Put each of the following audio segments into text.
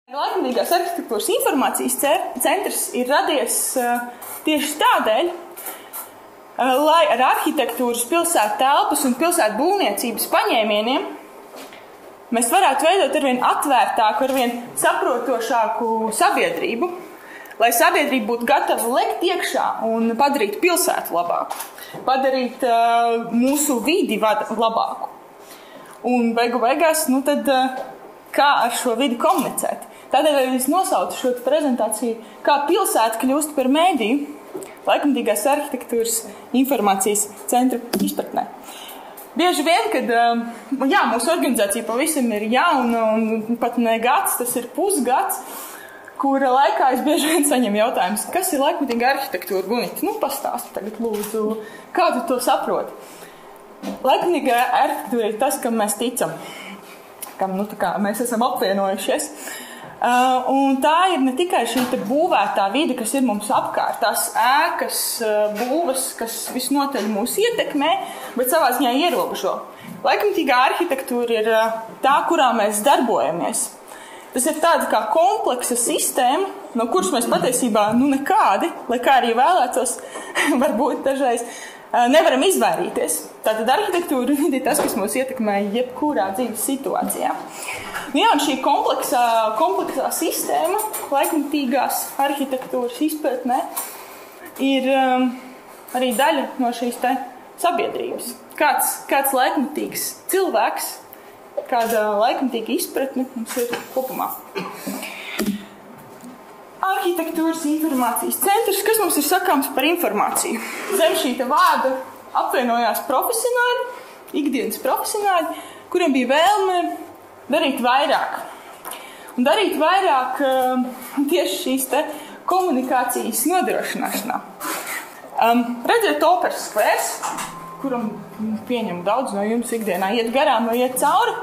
Laikmatīgās arhitektūras informācijas centrs ir radies tieši tādēļ, lai ar arhitektūras, pilsētu telpas un pilsētu būvniecības paņēmieniem mēs varētu veidot arvien atvērtāku, arvien saprotošāku sabiedrību, lai sabiedrība būtu gatava lekt iekšā un padarīt pilsētu labāku, padarīt mūsu vidi labāku. Un beigās, kā ar šo vidi komunicēt? Tādēļ es nosaucu šo prezentāciju, kā pilsēta kļūst par mēdīju laikmatīgās arhitektūras informācijas centra izpratnē. Bieži vien, kad mūsu organizācija pavisam ir jauna un pat ne gads, tas ir pusgads, kura laikā es bieži vien saņemu jautājumus, kas ir laikmatīga arhitektūra, Gunita? Pastāsti tagad, lūdzu, kā tu to saproti? Laikmatīga arhitektūra ir tas, kam mēs ticam, kam mēs esam apvienojušies. Un tā ir ne tikai šī būvētā vide, kas ir mums apkārt, tās ēkas, būves, kas visnotaļ mūs ietekmē, bet savā ziņā ierobežo. Laikmatīgā arhitektūra ir tā, kurā mēs darbojamies. Tas ir tāda kā kompleksa sistēma, no kuras mēs patiesībā nekādi, lai kā arī vēlētos, varbūt dažreiz nevaram izvairīties. Tātad arhitektūra ir tas, kas mūs ietekmē jebkurā dzīves situācijā. Un šī kompleksā sistēma laikmatīgās arhitektūras izpratnē ir arī daļa no šīs sabiedrības. Kāds laikmatīgs cilvēks, kāda laikmatīga izpratne mums ir kopumā. Arhitektūras informācijas centrs, kas mums ir sakāms par informāciju? Zem šī vārda apvienojās profesionāļi, ikdienas profesionāļi, kuriem bija vēlme darīt vairāk. Un darīt vairāk tieši šīs komunikācijas nodrošināšanā. Redziet Operas skvērs, kuram pieņem daudz no jums ikdienā iet garām vai iet cauri.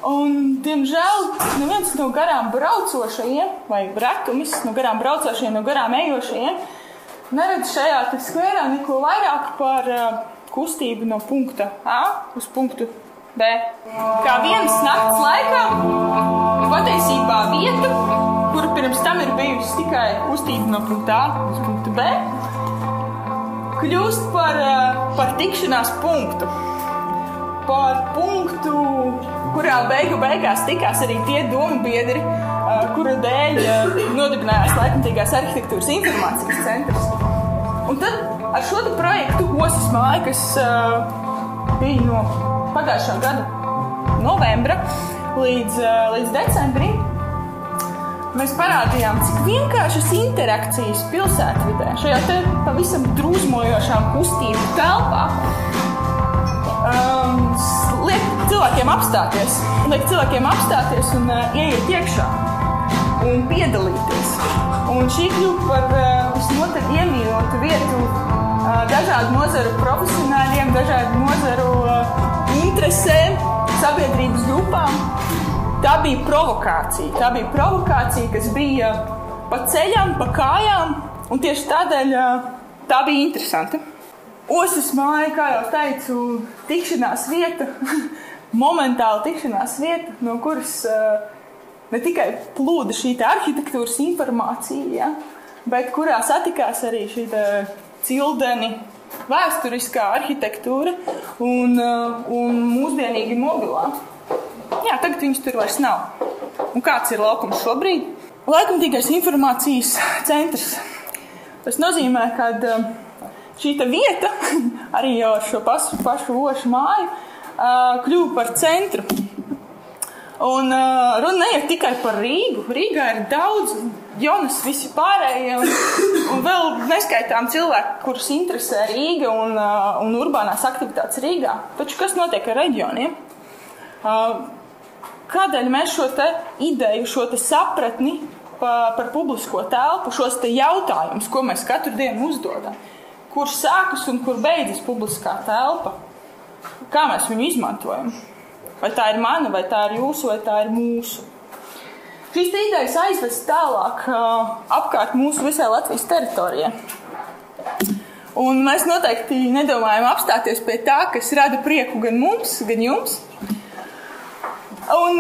Un, diemžēl, neviens no garām braucošajiem, vai retumis no garām braucošajiem, no garām ejošajiem, neredz šajā skvērā neko vairāk par kustību no punkta A uz punktu B. Kā vienas nakts laikā, patiesībā vieta, kura pirms tam ir bijusi tikai kustība no punkta A uz punktu B, kļūst par tikšanās punktu. Par punktu, kurā beigās tikās arī tie domu biedri, kuru dēļ nodibinājās laikmatīgās arhitektūras informācijas centrs. Un tad ar šo projektu Ostas māja, kas bija no pagājušā gada novembra līdz decembrim, mēs parādījām, cik vienkāršas interakcijas pilsētvidē, šajā pavisam drūzmojošā kustību telpā, liek cilvēkiem apstāties un ieiet iekšā un piedalīties. Un šī kļūst par visnotaļ iemīļotu vietu dažādu nozaru profesionāļiem, dažādu nozaru interesēm, sabiedrības grupām. Tā bija provokācija, kas bija pa ceļām, pa kājām, un tieši tādēļ tā bija interesanta. Ostas māja, kā jau teicu, tikšanās vieta, momentāla tikšanās vieta, no kuras ne tikai plūda šī arhitektūras informācija, bet kurā satikās arī šī cildeni vēsturiskā arhitektūra un mūsdienīgi mobilā. Jā, tagad viņas tur vairs nav. Un kāds ir laukums šobrīd? Laikmatīgais informācijas centrs. Tas nozīmē, ka šī vieta, arī jau ar šo pašu Ošu māju, kļuva par centru. Un runa neiet tikai par Rīgu. Rīgā ir daudz Jonas visi pārējie un vēl neskaitām cilvēku, kurus interesē Rīga un urbānās aktivitātes Rīgā. Taču kas notiek ar reģioniem? Kādēļ mēs šo ideju, šo sapratni par publisko telpu, šos jautājumus, ko mēs katru dienu uzdodam, kur sākas un kur beidzas publiskā telpa? Kā mēs viņu izmantojam? Vai tā ir mana, vai tā ir jūsu, vai tā ir mūsu? Šīs idejas aizvest tālāk apkārt mūsu visai Latvijas teritorijai. Un mēs noteikti nedomājam apstāties pie tā, kas rada prieku gan mums, gan jums. Un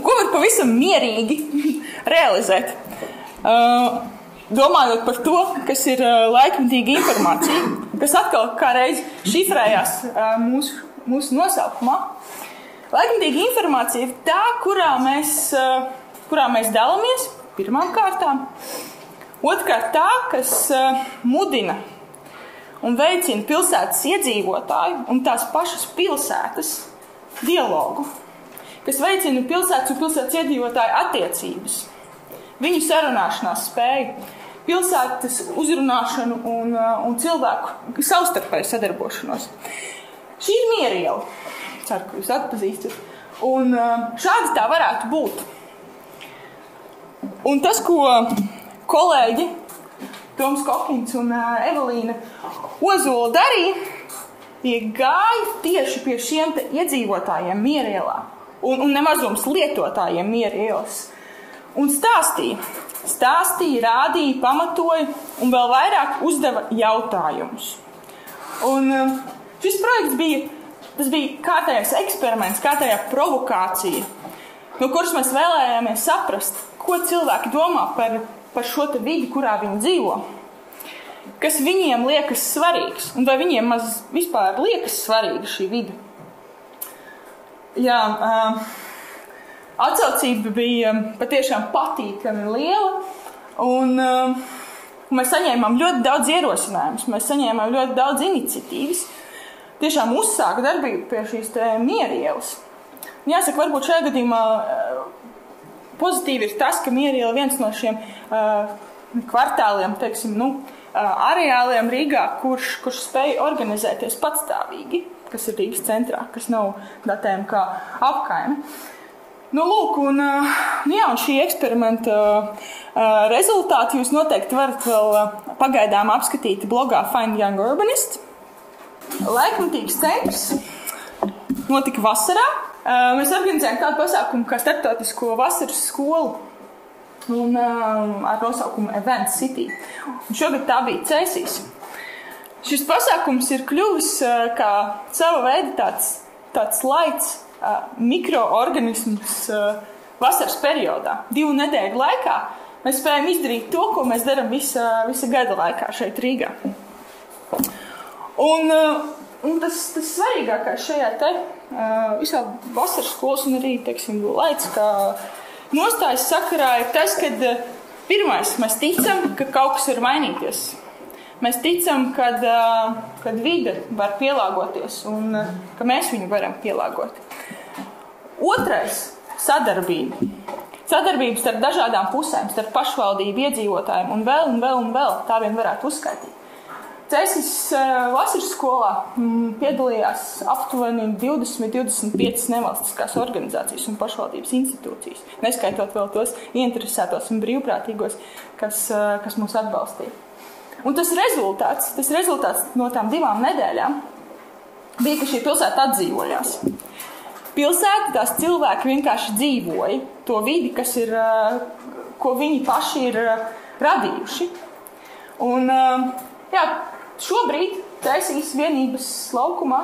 ko pavisam mierīgi realizēt. Domājot par to, kas ir laikmetīga informācija, kas atkal kā reiz šifrējās mūsu nosaukumā. Laikmetīga informācija ir tā, kurā mēs dalāmies pirmām kārtām. Otrkārt tā, kas mudina un veicina pilsētas iedzīvotāju un tās pašas pilsētas dialogu, kas veicina pilsētas un pilsētas iedzīvotāju attiecības, viņu sarunāšanās spēju, pilsētas uzrunāšanu un cilvēku savstarpēju sadarbošanos. Šī ir mieriela. Ceru, ka jūs atpazīstat. Un šādi tā varētu būt. Un tas, ko kolēģi Toms Kokins un Evelīna Ozola darīja, gāja tieši pie šiem te iedzīvotājiem mierielā un nemazums lietotājiem mierielas. Un stāstīja, rādīja, pamatoja un vēl vairāk uzdeva jautājumus. Un šis projekts bija kārtējais eksperiments, kārtējā provokācija, no kuras mēs vēlējāmies saprast, ko cilvēki domā par šo te vidi, kurā viņi dzīvo, kas viņiem liekas svarīgs, un vai viņiem maz vispār liekas svarīga šī vide. Jā, atsaucība bija patiešām patīkami liela, un mēs saņēmām ļoti daudz ierosinājumus, mēs saņēmām ļoti daudz iniciatīvas, tiešām uzsāka darbību pie šīs te mierielas. Jāsaka, varbūt šajā gadījumā pozitīvi ir tas, ka mieriela viens no šiem kvartāliem, teiksim, areāliem Rīgā, kurš spēj organizēties patstāvīgi, kas ir Rīgas centrā, kas nav datējumi kā apkaime. Lūk, un šī eksperimenta rezultāti jūs noteikti varat vēl pagaidām apskatīt blogā Find Young Urbanist. Laikmetīgs centrs notika vasarā. Mēs organizējam tādu pasākumu kā starptautisko vasaras skolu un ar nosaukumu Event City. Un šogad tā bija Cēsīs. Šis pasākums ir kļuvis kā sava veida tāds laids mikroorganisms vasaras periodā. 2 nedēļu laikā mēs spējam izdarīt to, ko mēs darām visa gada laikā šeit Rīgā. Un tas svarīgākais šajā te visā vasaras skolas un arī, teiksim, laids kā nostājas sakarā ir tas, kad pirmais mēs ticam, ka kaut kas var mainīties. Mēs ticam, kad vide var pielāgoties un ka mēs viņu varam pielāgot. Otrais – sadarbība. Sadarbības starp dažādām pusēm, starp pašvaldību iedzīvotājiem un vēl, tā vien varētu uzskaitīt. Cēsīs vasaras skolā piedalījās aptuveni 20-25 nevalstiskās organizācijas un pašvaldības institūcijas, neskaitot vēl tos ieinteresētos un brīvprātīgos, kas mūs atbalstīja. Un tas rezultāts no tām 2 nedēļām bija, ka šī pilsēta atdzīvojās. Pilsēta, tās cilvēki vienkārši dzīvoja to vidi, ko viņi paši ir radījuši. Un, šobrīd Cēsīs vienības laukumā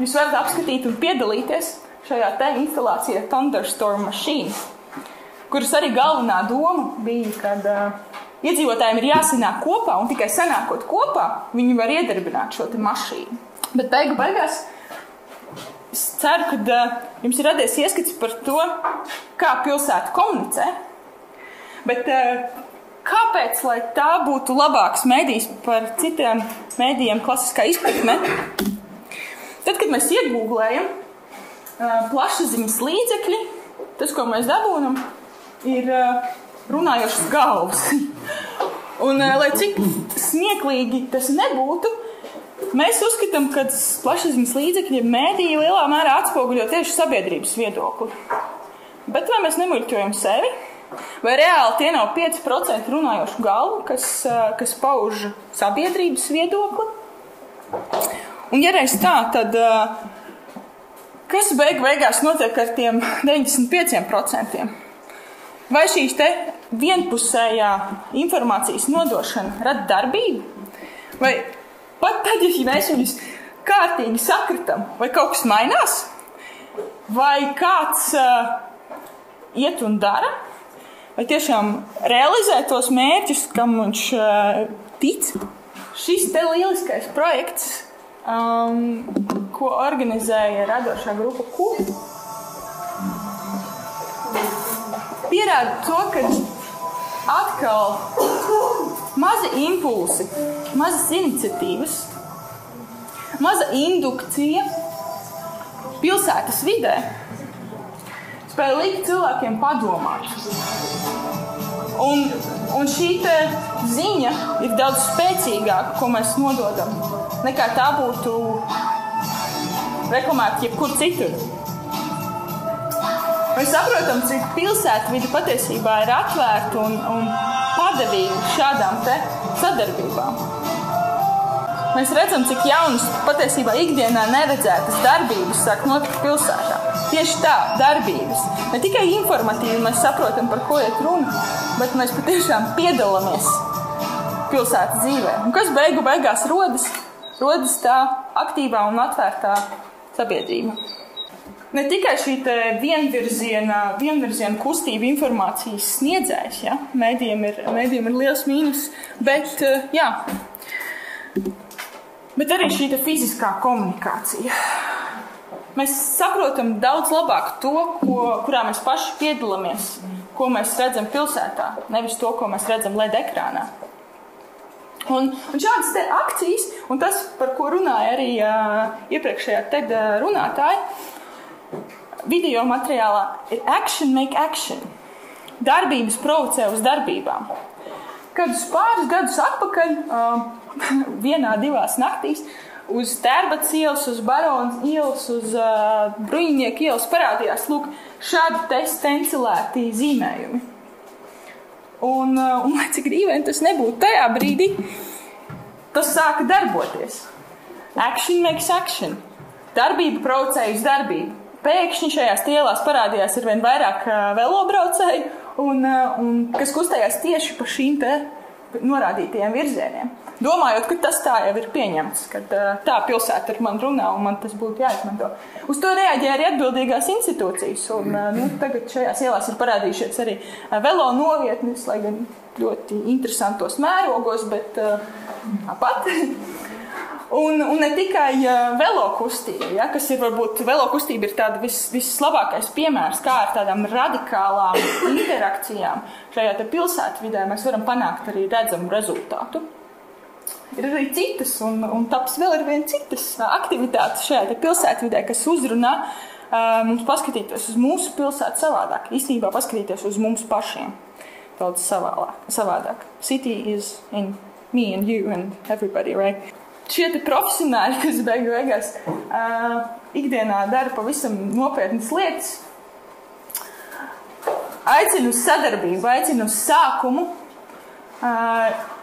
jūs varat apskatīt un piedalīties šajā te instalācijā Thunderstorm Machine, kuras arī galvenā doma bija, kad iedzīvotājiem ir jāsanāk kopā, un tikai sanākot kopā viņi var iedarbināt šo te mašīnu. Bet beigās es ceru, ka jums ir radies ieskats par to, kā pilsēta komunicē, bet kāpēc, lai tā būtu labāks mēdījis par citiem mēdījiem klasiskā izpratne? Tad, kad mēs iegūglējam plašsaziņas līdzekļi, tas, ko mēs dabūnam, ir runājošas galvas. Un, lai cik smieklīgi tas nebūtu, mēs uzskatām, ka plašsaziņas līdzekļi mēdīji lielā mērā atspoguļo tieši sabiedrības viedokli. Bet vai mēs nemuļķojam sevi? Vai reāli tie nav 5% runājošu galvu, kas pauž sabiedrības viedokli? Un ja reiz tā, tad kas beigās notiek ar tiem 95%? Vai šīs te vienpusējā informācijas nodošana rada darbību? Vai pat tad, ja mēs viņus kārtīgi sakritam, vai kaut kas mainās? Vai kāds iet un dara, vai tiešām realizē tos mērķus, kam viņš tic. Šis te lieliskais projekts, ko organizēja radošā grupa KUP, pierāda to, ka atkal mazi impulsi, mazas iniciatīvas, maza indukcija pilsētas vidē spēja likt cilvēkiem padomāt. Un šī te ziņa ir daudz spēcīgāka, ko mēs nododam, nekā tā būtu reklamēta jebkur citur. Mēs saprotam, cik pilsētvide patiesībā ir atvērta un padevīga šādām te sadarbībām. Mēs redzam, cik jaunas patiesībā ikdienā neredzētas darbības sāk notikt pilsētā. Tieši tā, darbības. Ne tikai informatīvi mēs saprotam, par ko iet runa, bet mēs patiešām piedalāmies pilsētas dzīvē. Un kas beigās rodas? Rodas tā aktīvā un atvērtā sabiedrība. Ne tikai šī vienvirziena kustība informācijas sniedzējs, ja? Mēdījiem ir liels mīnus, bet arī šī fiziskā komunikācija. Mēs saprotam daudz labāk to, kurā mēs paši piedalāmies, ko mēs redzam pilsētā, nevis to, ko mēs redzam LED ekrānā. Un šādas te akcijas, un tas, par ko runāja arī iepriekšējā TED runātāja, video materiālā ir action make action. Darbības provocē uz darbībām. Kādus pāris gadus atpakaļ, vienā, divās naktīs, uz Tērbats ielas, uz Baronas ielas, uz Bruņinieku ielas parādījās, lūk, šādi te stencilēti zīmējumi. Un lai cik dīvaini tas nebūtu tajā brīdī, tas sāka darboties. Action makes action. Darbība provocēja uz darbību. Pēkšņi šajās ielās parādījās ar vien vairāk velobraucēju, un kas kustējās tieši pa šīm te norādītajiem virzieniem. Domājot, ka tas tā jau ir pieņemts, ka tā pilsēta ar man runā un man tas būtu jāizmanto. Uz to reaģēja arī atbildīgās institūcijas, un tagad šajās ielās ir parādījušies arī velo novietnes, lai gan ļoti interesantos mērogos, bet tāpat. Un ne tikai velo kustība, ja, kas ir varbūt velo kustība ir tāda vislabākais piemērs, kā ar tādām radikālām interakcijām šajā te pilsētvidē mēs varam panākt arī redzamu rezultātu. Ir arī citas, un taps vēl ar vien citas aktivitātes šajā te pilsētvidē, kas uzrunā mums paskatīties uz mūsu pilsētu savādāk, īstenībā paskatīties uz mums pašiem daudz savādāk. City is in me and you and everybody, right? Šie te profesionāļi, kas beigās ikdienā dara pavisam nopietnas lietas, aicina uz sadarbību, aicina uz sākumu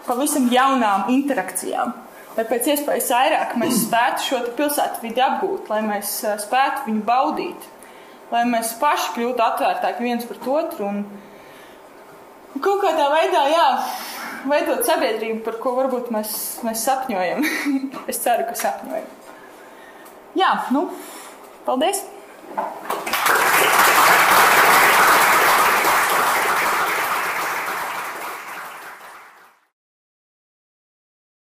pavisam jaunām interakcijām. Lai pēc iespējas vairāk mēs spētu šo pilsētvidi apgūt, lai mēs spētu viņu baudīt, lai mēs paši kļūtu atvērtāki viens pret otru un kaut kā tā veidā, veidot sabiedrību, par ko varbūt mēs sapņojam. Es ceru, ka sapņojam. Paldies!